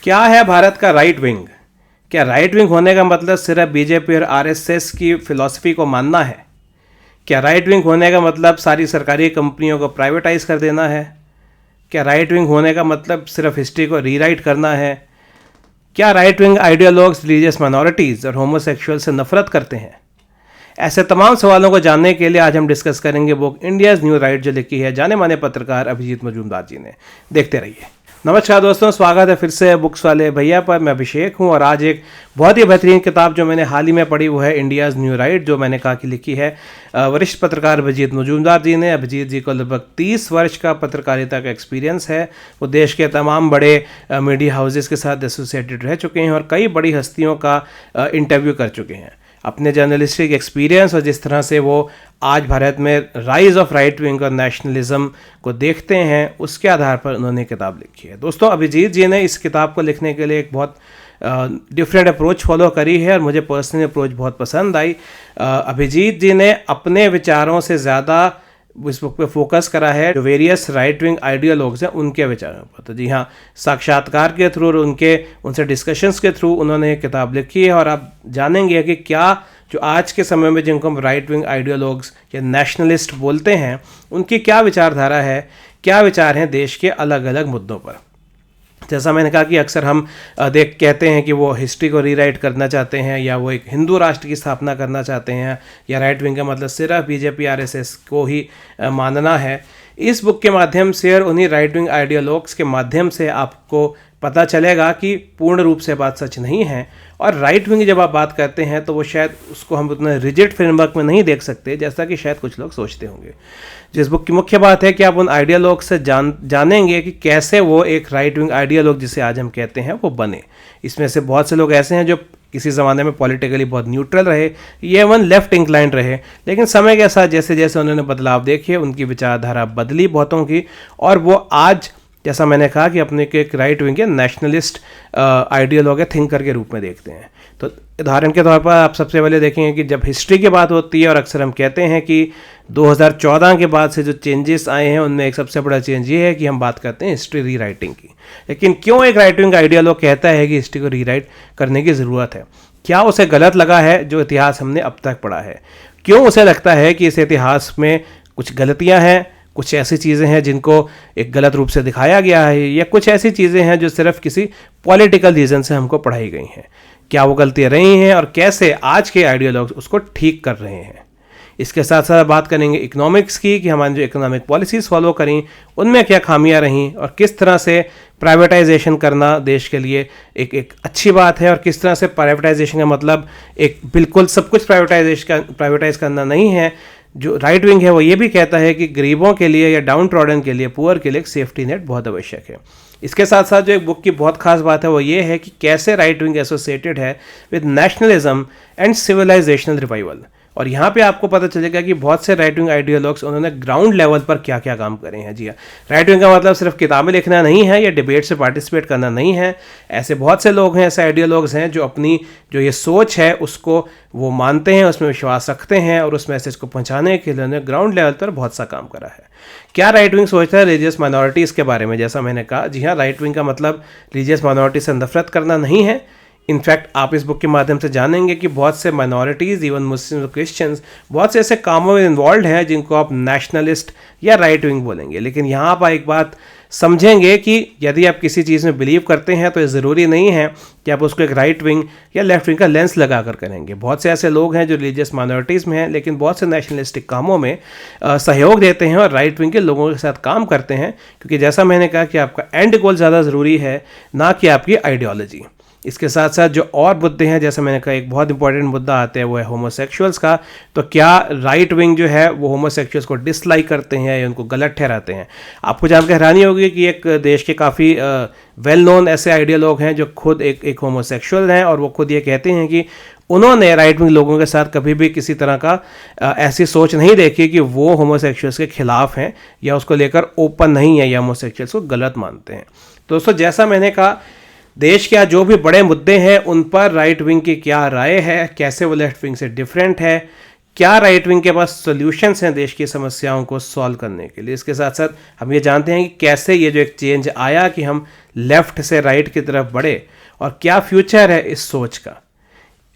क्या है भारत का राइट विंग? क्या राइट विंग होने का मतलब सिर्फ बीजेपी और आरएसएस की फिलॉसफी को मानना है? क्या राइट विंग होने का मतलब सारी सरकारी कंपनियों को प्राइवेटाइज कर देना है? क्या राइट विंग होने का मतलब सिर्फ हिस्ट्री को रीराइट करना है? क्या right wing ideologues religious minorities और होमोसेक्सुअल से नफरत करते हैं? ऐसे तमाम सवालों को जानने के लिए आज हम डिस्कस करेंगे बुक इंडियाज़ न्यू राइट, जो लिखी है जाने माने पत्रकार अभिजीत मजूमदार जी ने। देखते रहिए। नमस्कार दोस्तों, स्वागत है फिर से बुक्स वाले भैया पर। मैं अभिषेक हूं और आज एक बहुत ही बेहतरीन किताब जो मैंने हाल ही में पढ़ी वो है इंडियाज़ न्यू राइट, जो मैंने कहा कि लिखी है वरिष्ठ पत्रकार अभिजीत मजूमदार जी ने। अभिजीत जी को लगभग 30 वर्ष का पत्रकारिता का एक्सपीरियंस है। वो देश के तमाम बड़े मीडिया हाउसेस के साथ एसोसिएटेड रह चुके हैं और कई बड़ी हस्तियों का इंटरव्यू कर चुके हैं। अपने जर्नलिस्टिक एक्सपीरियंस और जिस तरह से वो आज भारत में राइज ऑफ राइट विंग और नेशनलिज्म को देखते हैं, उसके आधार पर उन्होंने किताब लिखी है। दोस्तों, अभिजीत जी ने इस किताब को लिखने के लिए एक बहुत डिफरेंट अप्रोच फॉलो करी है और मुझे पर्सनली अप्रोच बहुत पसंद आई। अभिजीत जी ने अपने विचारों से ज़्यादा इस बुक पे फोकस करा है जो वेरियस राइट विंग आइडियोलॉग्स हैं उनके विचारों पर। तो जी हाँ, साक्षात्कार के थ्रू और उनसे डिस्कशंस के थ्रू उन्होंने ये किताब लिखी है और आप जानेंगे कि क्या जो आज के समय में जिनको हम राइट विंग आइडियोलॉग्स या नेशनलिस्ट बोलते हैं, उनकी क्या विचारधारा है, क्या विचार हैं देश के अलग अलग मुद्दों पर। जैसा मैंने कहा कि अक्सर हम कहते हैं कि वो हिस्ट्री को रीराइट करना चाहते हैं या वो एक हिंदू राष्ट्र की स्थापना करना चाहते हैं, या राइट विंग का मतलब सिर्फ बीजेपी आरएसएस को ही मानना है। इस बुक के माध्यम से और उन्हीं राइट विंग आइडियोलॉग्स के माध्यम से आपको पता चलेगा कि पूर्ण रूप से बात सच नहीं है। और राइट विंग जब आप बात करते हैं तो वो शायद उसको हम उतना रिजिड फ्रेमवर्क में नहीं देख सकते जैसा कि शायद कुछ लोग सोचते होंगे। जिस बुक की मुख्य बात है कि आप उन आइडियोलॉग से जानेंगे कि कैसे वो एक राइट विंग आइडियोलॉग जिसे आज हम कहते हैं वो बने। इसमें से बहुत से लोग ऐसे हैं जो किसी ज़माने में पॉलिटिकली बहुत न्यूट्रल रहे, ये वन लेफ्ट इंक्लाइंड रहे, लेकिन समय के साथ जैसे जैसे उन्होंने बदलाव देखे, उनकी विचारधारा बदली बहुतों की, और वो आज जैसा मैंने कहा कि अपने के एक राइट विंग के नेशनलिस्ट आइडियोलॉग या थिंकर के रूप में देखते हैं। तो उदाहरण के तौर पर आप सबसे पहले देखेंगे कि जब हिस्ट्री की बात होती है और अक्सर हम कहते हैं कि 2014 के बाद से जो चेंजेस आए हैं उनमें एक सबसे बड़ा चेंज ये है कि हम बात करते हैं हिस्ट्री रीराइटिंग की। लेकिन क्यों एक राइट विंग आइडियोलॉग कहता है कि हिस्ट्री को रीराइट करने की ज़रूरत है? क्या उसे गलत लगा है जो इतिहास हमने अब तक पढ़ा है? क्यों उसे लगता है कि इस इतिहास में कुछ गलतियाँ हैं, कुछ ऐसी चीज़ें हैं जिनको एक गलत रूप से दिखाया गया है, या कुछ ऐसी चीज़ें हैं जो सिर्फ किसी पॉलिटिकल रीज़न से हमको पढ़ाई गई हैं? क्या वो गलतियाँ रही हैं और कैसे आज के आइडियोलॉग्स उसको ठीक कर रहे हैं? इसके साथ साथ बात करेंगे इकोनॉमिक्स की कि हमारी जो इकोनॉमिक पॉलिसीज़ फॉलो करें उनमें क्या खामियां रहीं और किस तरह से प्राइवेटाइजेशन करना देश के लिए एक अच्छी बात है, और किस तरह से प्राइवेटाइजेशन का मतलब एक बिल्कुल सब कुछ प्राइवेटाइज करना नहीं है। जो राइट विंग है वो ये भी कहता है कि गरीबों के लिए या डाउन ट्रॉडन के लिए, पुअर के लिए एक सेफ्टी नेट बहुत आवश्यक है। इसके साथ साथ जो एक बुक की बहुत खास बात है वो ये है कि कैसे राइट विंग एसोसिएटेड है with nationalism and civilisational revival. और यहाँ पे आपको पता चलेगा कि बहुत से राइट विंग आइडियोलॉग्स उन्होंने ग्राउंड लेवल पर क्या क्या काम करे हैं। जी हाँ, राइट विंग का मतलब सिर्फ किताबें लिखना नहीं है या डिबेट से पार्टिसिपेट करना नहीं है। ऐसे बहुत से लोग हैं, ऐसे आइडियोलॉग्स हैं जो अपनी जो ये सोच है उसको वो मानते हैं, उसमें विश्वास रखते हैं और उस मैसेज को पहुँचाने के लिए उन्होंने ग्राउंड लेवल पर बहुत सा काम करा है। क्या राइट विंग सोचता है रिलीजियस माइनॉरिटीज़ के बारे में? जैसा मैंने कहा, जी हाँ, राइट विंग का मतलब रिलीजियस माइनॉरिटी से नफरत करना नहीं है। इनफैक्ट आप इस बुक के माध्यम से जानेंगे कि बहुत से माइनॉरिटीज़, इवन मुस्लिम और क्रिश्चियंस, बहुत से ऐसे कामों में इन्वॉल्व हैं जिनको आप नेशनलिस्ट या राइट विंग बोलेंगे। लेकिन यहाँ आप एक बात समझेंगे कि यदि आप किसी चीज़ में बिलीव करते हैं तो ये ज़रूरी नहीं है कि आप उसको एक राइट विंग या लेफ्ट विंग का लेंस लगा कर करेंगे। बहुत से ऐसे लोग हैं जो रिलीजियस माइनॉरिटीज़ में हैं लेकिन बहुत से नेशनलिस्टिक कामों में सहयोग देते हैं और राइट विंग के लोगों के साथ काम करते हैं, क्योंकि जैसा मैंने कहा कि आपका एंड गोल ज़्यादा ज़रूरी है, ना कि आपकी आइडियोलॉजी। इसके साथ साथ जो और मुद्दे हैं, जैसे मैंने कहा एक बहुत इंपॉर्टेंट मुद्दा आता है वो है होमोसेक्सुअल्स का। तो क्या राइट विंग जो है वो होमोसेक्सुअल्स को डिसलाइक करते हैं या उनको गलत ठहराते हैं? आपको जान के हैरानी होगी कि एक देश के काफ़ी वेल नोन ऐसे आइडियोलॉग हैं जो खुद एक होमोसेक्सुअल हैं और वो खुद ये कहते हैं कि उन्होंने राइट विंग लोगों के साथ कभी भी किसी तरह का ऐसी सोच नहीं देखी कि वो होमोसेक्सुअल्स के खिलाफ हैं या उसको लेकर ओपन नहीं है या होमोसेक्सुअल्स को गलत मानते हैं। दोस्तों, जैसा मैंने कहा, देश के जो भी बड़े मुद्दे हैं उन पर राइट विंग की क्या राय है, कैसे वो लेफ्ट विंग से डिफरेंट है, क्या राइट विंग के पास सॉल्यूशंस हैं देश की समस्याओं को सॉल्व करने के लिए। इसके साथ साथ हम ये जानते हैं कि कैसे ये जो एक चेंज आया कि हम लेफ्ट से राइट की तरफ बढ़े और क्या फ्यूचर है इस सोच का।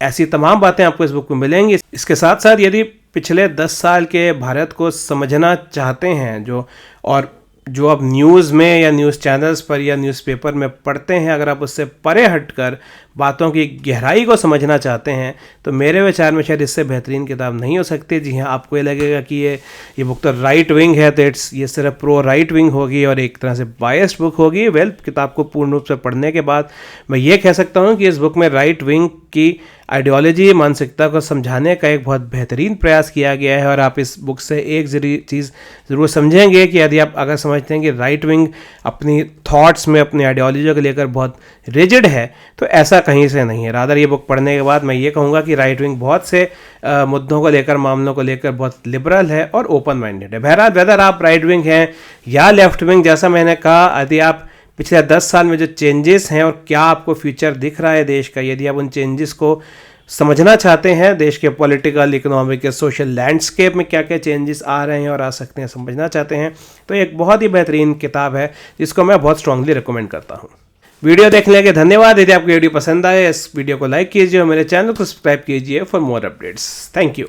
ऐसी तमाम बातें आपको इस बुक में मिलेंगी। इसके साथ साथ यदि पिछले 10 साल के भारत को समझना चाहते हैं जो आप न्यूज़ में या न्यूज़ चैनल्स पर या न्यूज़पेपर में पढ़ते हैं, अगर आप उससे परे हटकर बातों की गहराई को समझना चाहते हैं तो मेरे विचार में शायद इससे बेहतरीन किताब नहीं हो सकती। जी हाँ, आपको ये लगेगा कि ये बुक तो राइट विंग है, तो ये सिर्फ प्रो राइट विंग होगी और एक तरह से बायस्ड बुक होगी। किताब को पूर्ण रूप से पढ़ने के बाद मैं ये कह सकता हूँ कि इस बुक में राइट विंग की आइडियोलॉजी, मानसिकता को समझाने का एक बहुत बेहतरीन प्रयास किया गया है। और आप इस बुक से एक चीज़ ज़रूर समझेंगे कि यदि आप अगर समझते हैं कि राइट विंग अपनी थॉट्स में, अपनी आइडियोलॉजी को लेकर बहुत रिजिड है, तो ऐसा कहीं से नहीं है। रादर ये बुक पढ़ने के बाद मैं ये कहूँगा कि राइट विंग बहुत से मुद्दों को लेकर, मामलों को लेकर बहुत लिबरल है और ओपन माइंडेड है। बहरहाल, वेदर आप राइट विंग हैं या लेफ्ट विंग, जैसा मैंने कहा, यदि आप पिछले 10 साल में जो चेंजेस हैं और क्या आपको फ्यूचर दिख रहा है देश का, यदि आप उन चेंजेस को समझना चाहते हैं, देश के पॉलिटिकल, इकोनॉमिक, सोशल लैंडस्केप में क्या क्या चेंजेस आ रहे हैं और आ सकते हैं, समझना चाहते हैं, तो एक बहुत ही बेहतरीन किताब है जिसको मैं बहुत स्ट्रांगली रिकमेंड करता हूँ। वीडियो देखने के धन्यवाद। यदि आपको वीडियो पसंद आए, इस वीडियो को लाइक कीजिए और मेरे चैनल को सब्सक्राइब कीजिए for more updates. Thank you.